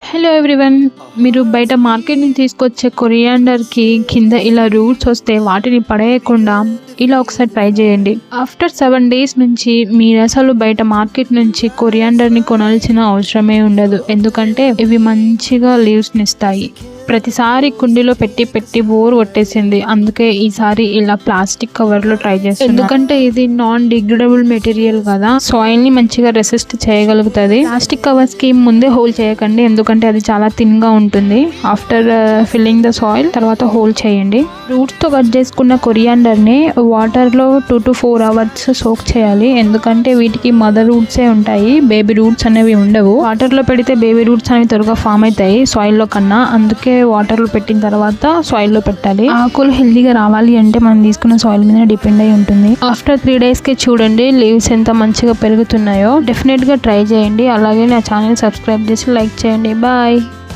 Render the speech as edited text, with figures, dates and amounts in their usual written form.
Hello everyone, మీరు బయట market నుంచి తీసుకొచ్చే కొరియాండర్కి కింద ఇలా రూట్స్ వస్తే వాటిని పడేయకుండా ఇలా ఒకసారి ట్రై చేయండి. ఆఫ్టర్ 7 days నుంచి మీరు అసలు బయట మార్కెట్ నుంచి కొరియాండర్ని కొనాల్సిన అవసరమే ఉండదు. ఎందుకంటే ఇవి మంచిగా లీవ్స్ని ఇస్తాయి. ప్రతిసారి కుండీలో పెట్టి బోర్ కొట్టేసింది. అందుకే ఈసారి ఇలా ప్లాస్టిక్ కవర్లో ట్రై చేస్తాను. ఎందుకంటే ఇది నాన్ డిగ్రేడబుల్ మెటీరియల్ కదా, సాయిల్ ని మంచిగా రెసిస్ట్ చేయగలుగుతుంది. ప్లాస్టిక్ కవర్స్ కి ముందే హోల్ చేయకండి, ఎందుకంటే అది చాలా థిన్ గా ఉంటుంది. ఆఫ్టర్ ఫిల్లింగ్ ద సాయిల్ తర్వాత హోల్ చేయండి. రూట్స్ తో కట్ చేసుకున్న కొరియాండర్ ని వాటర్ లో 2 to 4 hours సోక్ చేయాలి. ఎందుకంటే వీటికి మదర్ రూట్సే ఉంటాయి, బేబీ రూట్స్ అనేవి ఉండవు. వాటర్ లో పెడితే బేబీ రూట్స్ అనేవి త్వరగా ఫామ్ అవుతాయి సాయిల్ లో కన్నా. అందుకే వాటర్ లో పెట్టిన తర్వాత సాయిల్ లో పెట్టాలి. ఆకులు హెల్దీగా రావాలి అంటే మనం తీసుకున్న సాయిల్ మీద డిపెండ్ అయి ఉంటుంది. ఆఫ్టర్ 3 days కి చూడండి లీవ్స్ ఎంత మంచిగా పెరుగుతున్నాయో. డెఫినెట్ గా ట్రై చేయండి. అలాగే నా ఛానల్ సబ్స్క్రైబ్ చేసి లైక్ చేయండి. బాయ్.